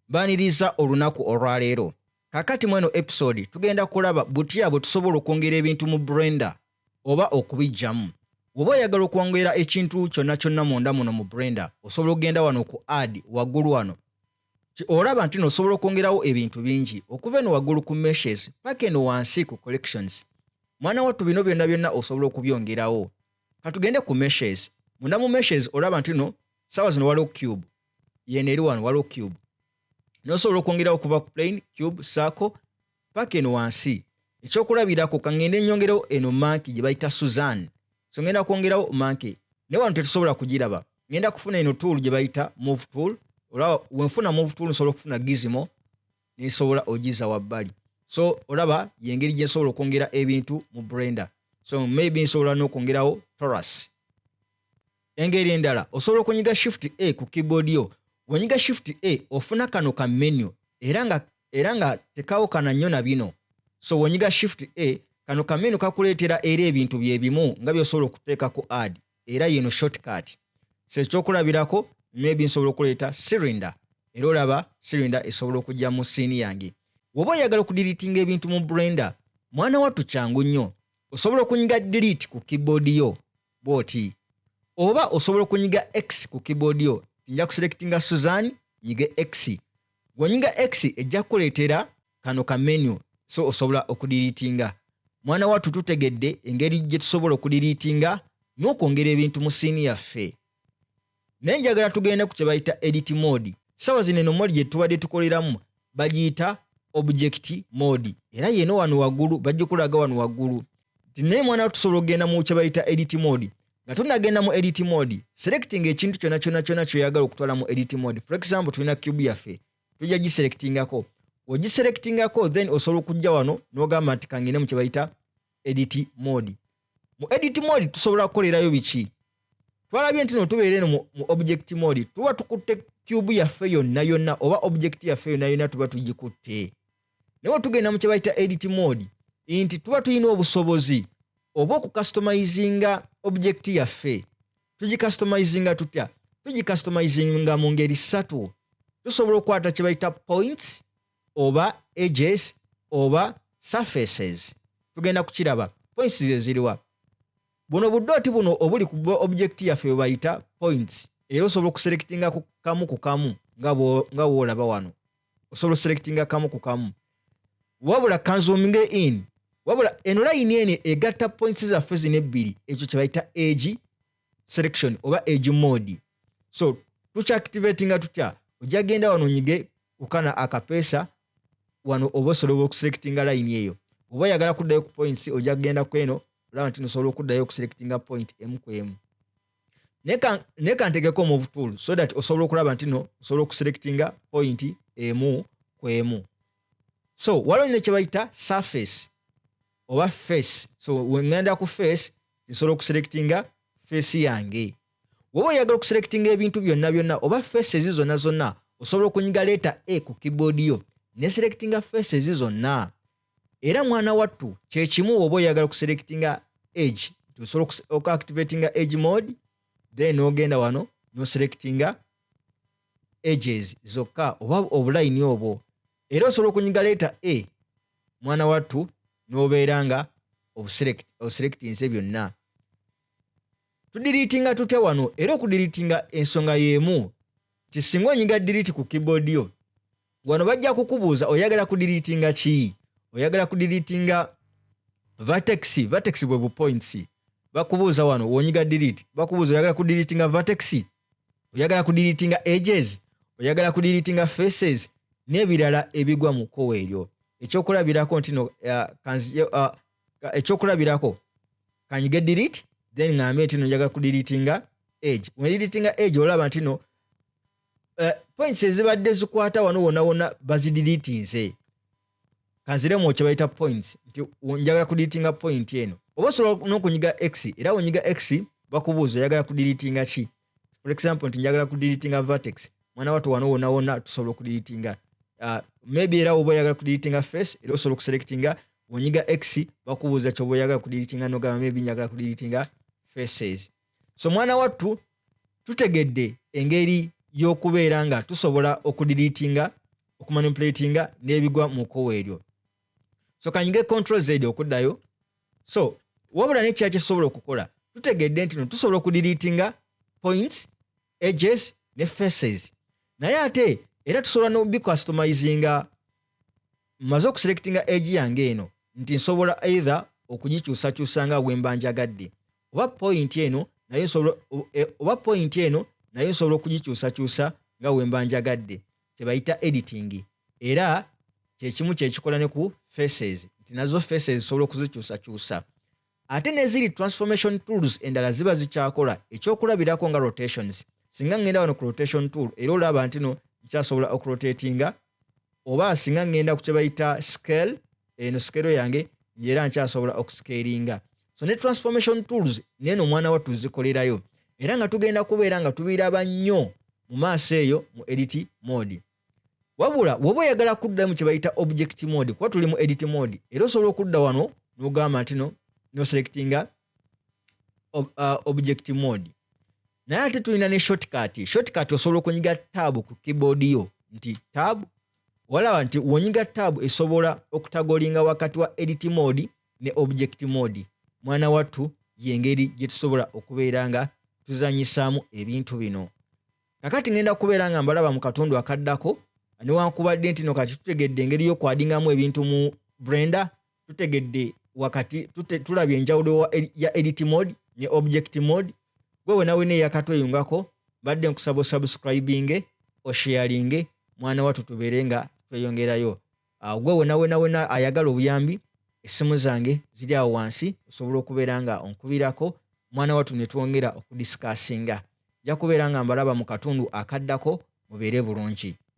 Baniriza olunaku olwaleero. Kakati mweno episode tugenda kulaba butya bwe tusobola okwongera ebintu mu blender oba okubijjamu. Bw'oba oyagala okwongera ekintu kyonna kyonna munda muno mu blender, osobola okugenda wano ku add waggulu wano. Olaba nti osobola okwongerawo ebintu bingi okuva eno waggulu ku meshes paka eno wansi ku collections. Mwana wattu bino byonna osobola okubyongerawo. Katugende ku meshes. Munda mu meshes olaba nti no sawa zino waliwo cube. Yeno eri wano waliwo cube. Nosobola okwongerawo okuva ku plane, cube, circle paka eno wansi. Ekyokulabirako kangende nnyongerawo eno monkey gye bayita Suzanne. So ngenda kwongerawo monkey. Ne wano tetusobola kugiraba. Ngenda kufuna eno tool gye bayita move tool. Olaba wenfuna move tool nsobola okufuna gizmo nesobola ogiza wabbali. So olaba yengeri gye nsobola okwongera ebintu mu blender. So maybe nsobola n'okwongerawo torus. Engeri endala osobola okunyiga shift A ku keyboard yo. Wenyiga shift A ofuna kano ka menu era nga tekawukana nnyo na bino. So wenyiga shift A kano ka menu kakuleetera era ebintu bye bimu nga by'osobola okuteeka ku add era yeno shortcut. So ekyokulabirako maybe nsobola okuleeta cylinder era olaba cylinder esobola okujja mu scene yange. Bw'oba oyagala okudeletinga ebintu mu blender, mwana wattu kyangu nnyo. Osobola okunyiga delete ku keyboard yo bw'oti. Oba osobola okunyiga X ku keyboard yo. Nja kuselectinga Suzanne nyige X. Gwenyiga X ejja kuleetera kano ka menu. So osobola okudeletinga. Mwana wattu tutegedde engeri gye tusobola okudeletinga n'okwongera ebintu mu scene yaffe. Naye njagala tugenda ku kye bayita edit mode. Sawa zino eno mode gye tubadde tukoleramu bagiyita object mode. Era yeno wano waggulu bagikulaga wano waggulu. Naye mwana wattu tusobola okugenda mu kye bayita edit mode. Nga tunagenda mu edit mode, selecting ekintu kyonna ky'oyagala okutwala mu edit mode. For example, tulina cube yaffe. Tujja giselectingako. Ogiselectingako then osobola okujja wano n'ogamba nti kangende mu kye bayita edit mode. Mu edit mode tusobola kukolerayo biki? Twalabye nti no tubeera eno mu object mode. Tuba tukutte cube yaffe yonna oba object yaffe yonna tuba tugikutte. Naye tugenda mu kye bayita edit mode nti tuba tulina obusobozi oba okucustomizinga object yaffe. Tugicustomizinga tutya? Tugicustomizinga mu ngeri ssatu. Tusobola okukwata kye bayita points oba edges oba surfaces. Tugenda kukiraba. Points ze ziriwa? Buno budoti buno obuli ku object yaffe bwe bayita points. Era osobola okuselectinga kamu ku kamu nga bw'olaba wano. Osobola okuselectinga kamu ku kamu. Wabula kanzoominge in. Wabula eno line ene egatta points zaffe zino ebbiri. Ekyo kye bayita edge selection oba edge mode. So tukyactivatinga tutya? Ojja genda wano onyige kukana akapeesa wano oba osobola okuselectinga line eyo. Oba oyagala kuddayo ku points ojja genda ku eno olaba nti osobola okuddayo okuselectinga point emu ku emu. Ne kantegeko move tool so that osobola okulaba nti no osobola okuselectinga point emu ku emu. So waliwo ne kye bayita surface oba face. So wengenda ku face nsobola okuselectinga face yange. Woba oyagala okuselectinga ebintu byonna oba faces zonna osobola okunyiga letter A ku keyboard yo ne selectinga faces zonna. Era mwana wattu kye kimu woba oyagala okuselectinga edge. Osobola okuactivatinga edge mode then ogenda wano no selectinga edges zokka oba obulayini obwo. Era osobola okunyiga letter A mwana wattu n'obeera nga oselectinze byonna. Tudeletinga tutya wano? Era okudeletinga ensonga y'emu ti singa onyiga delete ku keyboard yo wano bajja kukubuuza oyagala kudeletinga ki? Oyagala kudeletinga vertex bwe bu points. Bakubuuza wano wonyiga delete bakubuuza oyagala kudeletinga vertex, oyagala kudeletinga edges, oyagala kudeletinga faces n'ebirala ebigwa mu kkowe eryo. Ekyokulabirako nti no ekyokulabirako kanyige delete then ngambe nti no njagala kudeletinga edge. When deletinga edge olaba nti no points ezibadde zikwata wano wonna bazideletinze. Kanziremu kye bayita points nti njagala kudeletinga point eno. Oba osobola n'okunyiga X era onyiga X bakubuuza oyagala kudeletinga ki? For example nti njagala kudeletinga vertex. Mwana wattu wano wonna tusobola okudeletinga. Maybe era oba oyagala kudeletinga face era osobola okuselectinga onyiga X bakubuuza ky'oba oyagala kudeletinga n'ogamba maybe njagala kudeletinga faces. So mwana wattu tutegedde engeri y'okubeera nga tusobola okudeletinga okumanipulatinga n'ebigwa mu kkowe eryo. So kanyige control Z okuddayo. So wabula ne kya kisobola okukola tutegedde nti no tusobola okudeletinga points, edges ne faces. Naye ate era tusobola n'okubicustomizinga maze okuselectinga edge yange eno nti nsobola either okugikyusakyusa nga bwe mba njagadde oba point eno naye nsobola okugikyusakyusa nga bwe mba njagadde kye bayita editing. Era kyekimu kyekikola ne ku faces nti nazo faces zisobola okuzikyusakyusa. Ate neziri transformation tools endala ziba zikyakola ekyokulabirako nga rotations. Singa ngenda wano ku rotation tool era olaba nti no nkyasobola okurotatinga, oba singa ngenda ku kye bayita scale, eno scale yange era nkyasobola okuscalinga. So ne transformation tools neno mwana wa tuzikolerayo era nga tugenda kubeera nga tubiraba nnyo mu maaso eyo mu edit mode. Wabula woba oyagala kudda mu kye bayita object mode, kuba tuli mu edit mode, era osobola okudda wano n'ogamba nti no selectinga object mode. Naye ate tulina ne shortcut. Shortcut osobola okunyiga tab ku keyboard yo nti tab, walaba nti wonyiga tab esobola okutagolinga wakati wa edit mode ne object mode. Mwana wattu yengeri gye tusobola okubeera nga tuzanyisaamu ebintu bino. Kakati ngenda kubeera nga mbalaba mu katundu akaddako newankubadde nti no kati tutegedde engeri y'okwadingamu ebintu mu Blender, tutegedde wakati tulabye enjawulo ya edit mode ne object mode. Gwe wenawe yakatweyungako badde nkusaba subscribing osharinge mwana wattu tubeere nga tweyongerayo. Gwe wenawe ayagala obuyambi, essimu zange ziri awo wansi osobola okubeera nga onkubirako mwana wattu ne twongera okudiscussinga. Nja kubeera nga mbalaba mu katundu akaddako, mubeere bulungi.